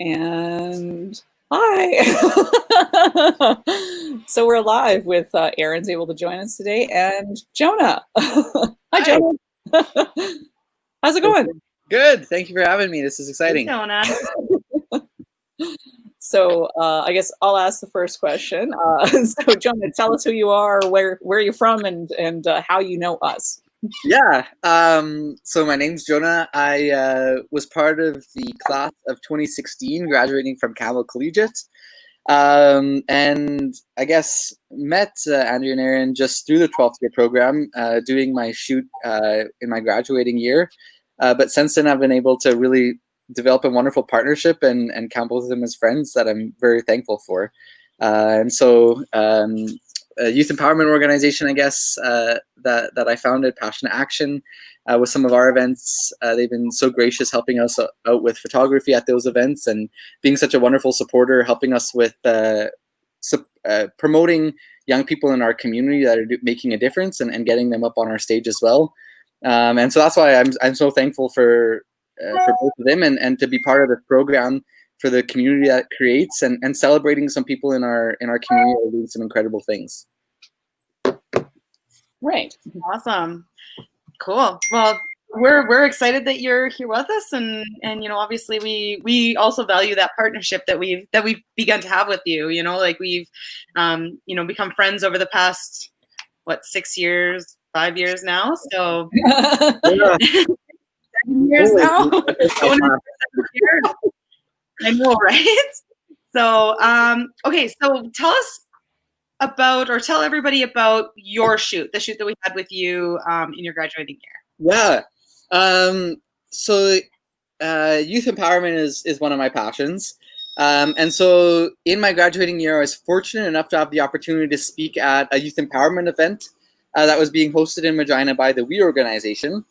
And hi. So we're live with Aaron's able to join us today, and Jonah. Hi, Jonah. How's it going? Good. Thank you for having me. This is exciting. Hey, Jonah. So I guess I'll ask the first question. So Jonah, tell us who you are, where you're from, and how you know us. Yeah. So my name's Jonah. I was part of the class of 2016, graduating from Campbell Collegiate. And I guess met Andrea and Aaron just through the 12th year program, doing my shoot in my graduating year. But since then, I've been able to really develop a wonderful partnership and count both of them as friends that I'm very thankful for. And so a youth empowerment organization, I guess, that I founded, Passionate Action, with some of our events. They've been so gracious helping us out with photography at those events and being such a wonderful supporter, helping us with promoting young people in our community that are making a difference and getting them up on our stage as well. And so that's why I'm so thankful for both of them and to be part of this program for the community that it creates and celebrating some people in our community that are doing some incredible things. Right. Awesome. Cool. Well, we're excited that you're here with us, and you know, obviously we also value that partnership that we've begun to have with you. You know, like we've you know, become friends over the past 6 years, 5 years now. So Yeah. 7 years now. I know, right? So okay, so tell everybody about your shoot, the shoot that we had with you in your graduating year. Yeah. So youth empowerment is one of my passions. And so in my graduating year, I was fortunate enough to have the opportunity to speak at a youth empowerment event that was being hosted in Regina by the We organization.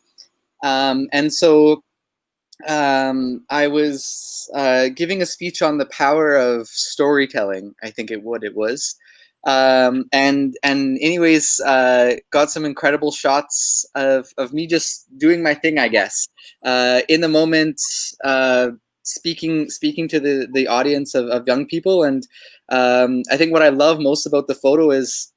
And so I was giving a speech on the power of storytelling, I think it was. And anyways, got some incredible shots of me just doing my thing, I guess, in the moment, speaking to the audience of young people. And I think what I love most about the photo is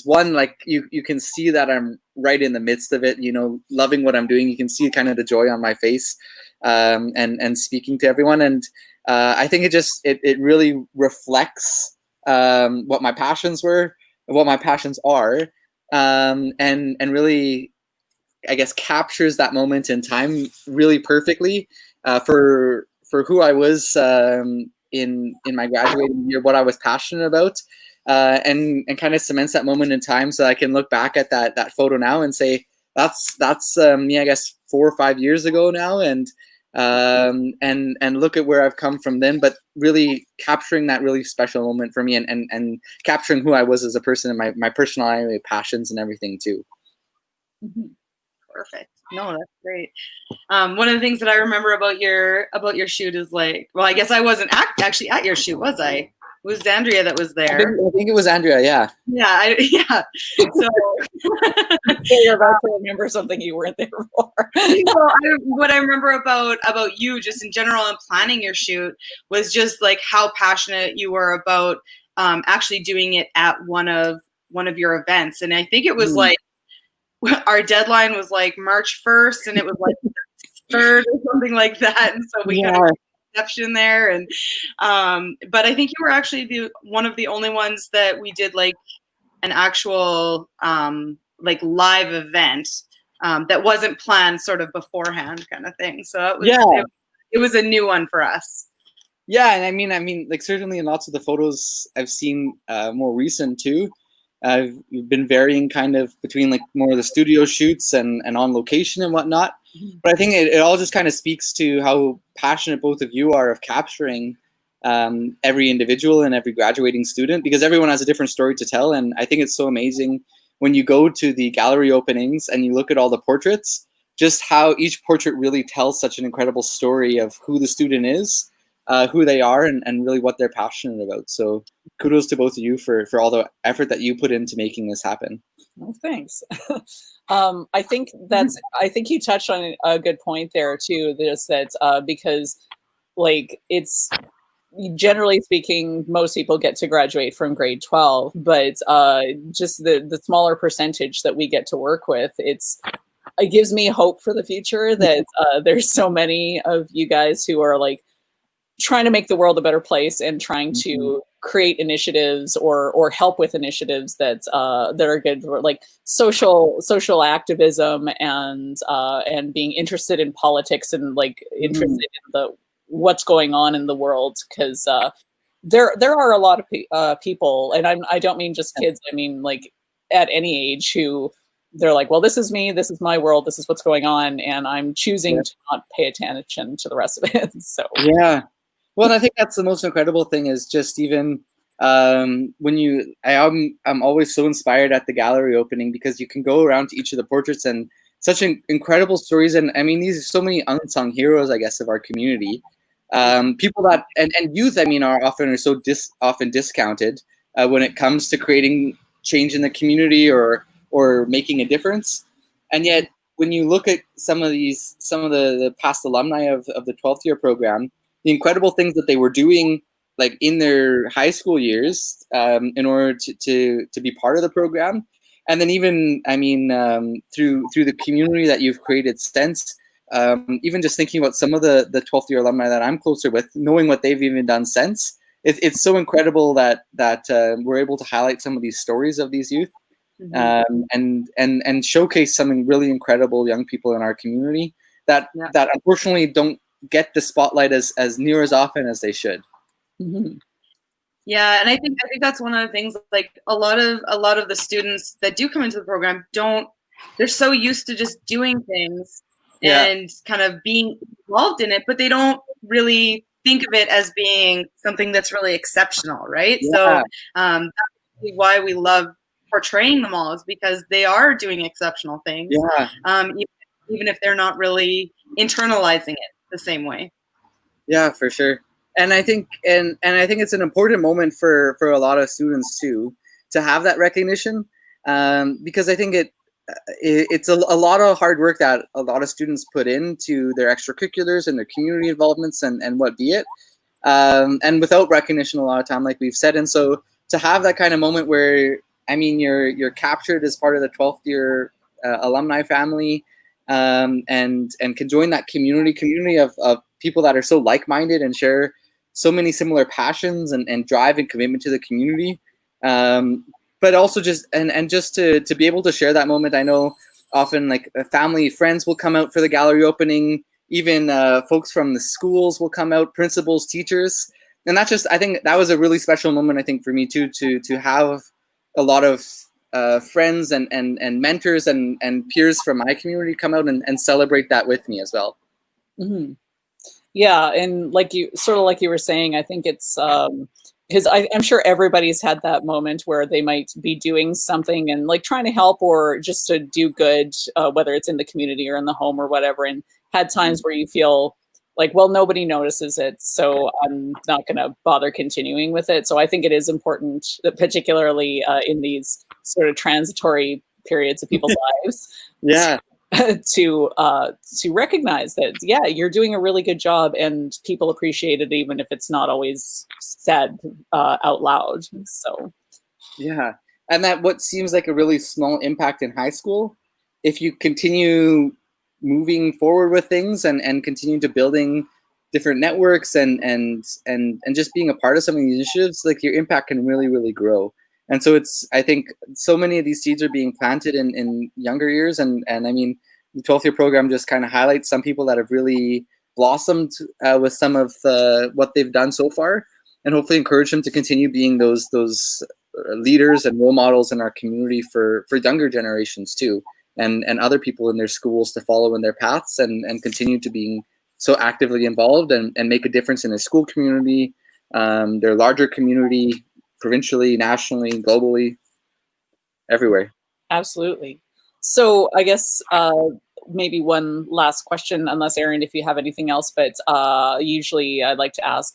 one, like you can see that I'm right in the midst of it, you know, loving what I'm doing. You can see kind of the joy on my face, and speaking to everyone. And I think it really reflects what my passions were, what my passions are, and really, I guess, captures that moment in time really perfectly for who I was in my graduating year, what I was passionate about, and kind of cements that moment in time, so I can look back at that photo now and say that's me, I guess, 4 or 5 years ago now, and look at where I've come from then, but really capturing that really special moment for me and capturing who I was as a person and my personality, passions, and everything too. Mm-hmm. Perfect. No, that's great. One of the things that I remember about your shoot is, like, well, I guess I wasn't actually at your shoot, was I? It was Andrea that was there. I think it was Andrea, yeah. Yeah, yeah. So you're about to remember something you weren't there for. Well, what I remember about you, just in general, and planning your shoot, was just like how passionate you were about actually doing it at one of your events. And I think it was like our deadline was like March 1st, and it was like 3rd or something like that. And so we kind of exception there, and but I think you were actually one of the only ones that we did like an actual like live event that wasn't planned sort of beforehand, kind of thing. So it was a new one for us. Yeah, and I mean, like, certainly in lots of the photos I've seen more recent too, I've been varying kind of between like more of the studio shoots and on location and whatnot. But I think it all just kind of speaks to how passionate both of you are of capturing every individual and every graduating student, because everyone has a different story to tell. And I think it's so amazing when you go to the gallery openings and you look at all the portraits, just how each portrait really tells such an incredible story of who the student is, who they are, and really what they're passionate about. So kudos to both of you for all the effort that you put into making this happen. Well, thanks. I think you touched on a good point there too. Just that because, like, it's generally speaking, most people get to graduate from grade 12, but just the smaller percentage that we get to work with, it gives me hope for the future that there's so many of you guys who are like trying to make the world a better place and trying to create initiatives or help with initiatives that are good for like social activism and being interested in politics and like interested in the what's going on in the world, because there are a lot of people, and I don't mean just kids, I mean like at any age, who they're like, well, this is me, this is my world, this is what's going on, and I'm choosing to not pay attention to the rest of it. So yeah. Well, and I think that's the most incredible thing is just even when I'm always so inspired at the gallery opening, because you can go around to each of the portraits and such incredible stories. And I mean, these are so many unsung heroes, I guess, of our community. People that, and youth, I mean, are often often discounted when it comes to creating change in the community or making a difference. And yet, when you look at some of the past alumni of the 12th year program, the incredible things that they were doing, like in their high school years, in order to be part of the program, and then even, I mean, through the community that you've created since, even just thinking about some of the 12th year alumni that I'm closer with, knowing what they've even done since, it's so incredible that we're able to highlight some of these stories of these youth, and showcase some really incredible young people in our community that unfortunately don't get the spotlight as near as often as they should. Yeah, and I think that's one of the things. Like a lot of the students that do come into the program they're so used to just doing things and kind of being involved in it, but they don't really think of it as being something that's really exceptional, right? So that's why we love portraying them all, is because they are doing exceptional things, even if they're not really internalizing it the same way. Yeah, for sure. And I think it's an important moment for a lot of students too, to have that recognition, because I think it's a lot of hard work that a lot of students put into their extracurriculars and their community involvements and what be it, and without recognition a lot of time, like we've said. And so to have that kind of moment where, I mean, you're captured as part of the 12th year alumni family, and can join that community of people that are so like-minded and share so many similar passions and drive and commitment to the community, but also just just to be able to share that moment. I know often like family, friends will come out for the gallery opening, even folks from the schools will come out, principals, teachers, and that's just, I think that was a really special moment, I think, for me too, to have a lot of friends and mentors and peers from my community come out and celebrate that with me as well. Yeah, and like you were saying, I think it's because I'm sure everybody's had that moment where they might be doing something and like trying to help or just to do good, whether it's in the community or in the home or whatever, and had times where you feel like, well, nobody notices it, so I'm not going to bother continuing with it. So I think it is important, particularly in these sort of transitory periods of people's lives, to recognize that, yeah, you're doing a really good job and people appreciate it, even if it's not always said out loud. So yeah, and that what seems like a really small impact in high school, if you continue moving forward with things and continue to building different networks and just being a part of some of these initiatives, like your impact can really, really grow. And so I think so many of these seeds are being planted in younger years. And I mean, the 12th year program just kind of highlights some people that have really blossomed with some of what they've done so far, and hopefully encourage them to continue being those leaders and role models in our community for younger generations too, and other people in their schools to follow in their paths and continue to being so actively involved and make a difference in their school community, their larger community, provincially, nationally, globally, everywhere. absolutely. So I guess maybe one last question, unless Aaron, if you have anything else, but usually I'd like to ask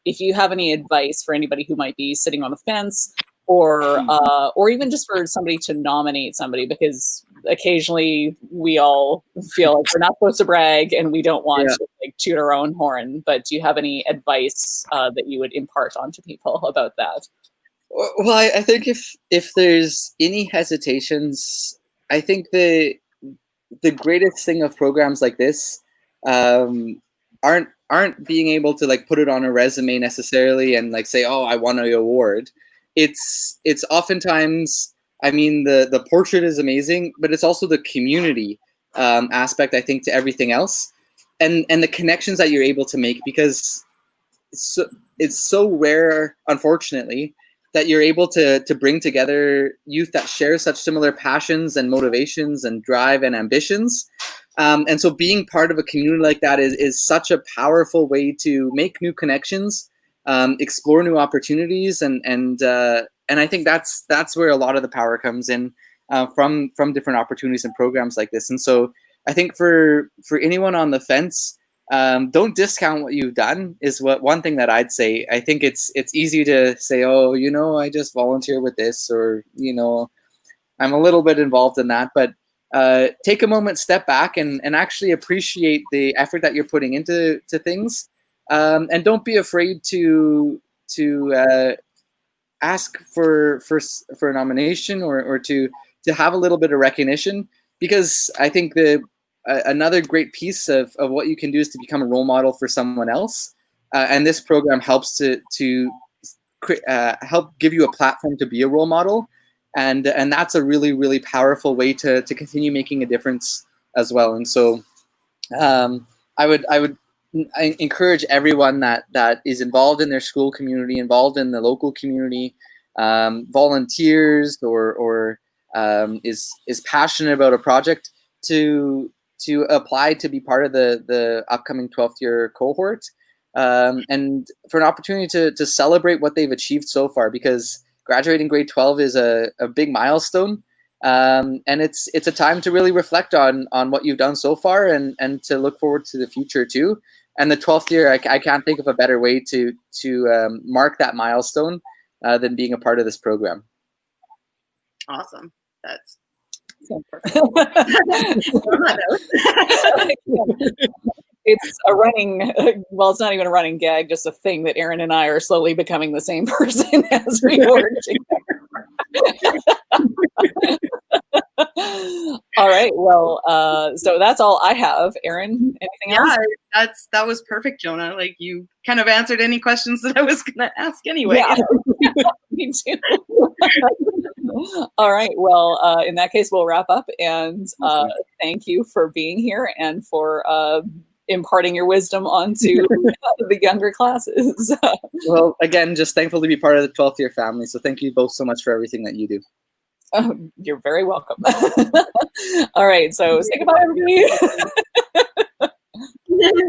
if you have any advice for anybody who might be sitting on the fence, or even just for somebody to nominate somebody, because occasionally we all feel like we're not supposed to brag and we don't want to like toot our own horn. But do you have any advice that you would impart onto people about that? Well, I think if there's any hesitations, I think the greatest thing of programs like this aren't being able to like put it on a resume necessarily and like say, oh, I won an award. It's oftentimes, I mean, the portrait is amazing, but it's also the community aspect, I think, to everything else, and the connections that you're able to make, because it's so rare, unfortunately, that you're able to bring together youth that share such similar passions and motivations and drive and ambitions. And so being part of a community like that is such a powerful way to make new connections, explore new opportunities, and I think that's where a lot of the power comes in, from different opportunities and programs like this. And so I think for anyone on the fence, don't discount what you've done is one thing that I'd say. I think it's easy to say, oh, I just volunteer with this, or I'm a little bit involved in that, but take a moment, step back, and actually appreciate the effort that you're putting into things, and don't be afraid to ask for a nomination, or to have a little bit of recognition, because I think another great piece of what you can do is to become a role model for someone else, and this program helps to help give you a platform to be a role model. And that's a really, really powerful way to continue making a difference as well. And so I would encourage everyone that is involved in their school community, involved in the local community, volunteers, or is passionate about a project, to apply to be part of the upcoming 12th year cohort, and for an opportunity to celebrate what they've achieved so far, because graduating grade 12 is a big milestone, and it's a time to really reflect on what you've done so far, and to look forward to the future too. And the 12th year, I can't think of a better way to mark that milestone than being a part of this program. Awesome. That's it's a running, well, it's not even a running gag, just a thing that Aaron and I are slowly becoming the same person as we work together. All right. Well, so that's all I have. Aaron, anything else? Yeah, that was perfect, Jonah. Like, you kind of answered any questions that I was going to ask anyway. Yeah. Me too. All right. Well, in that case, we'll wrap up, and thank you for being here and for imparting your wisdom onto the younger classes. Well, again, just thankful to be part of the 12th year family. So thank you both so much for everything that you do. Oh, you're very welcome. All right. So say goodbye, everybody.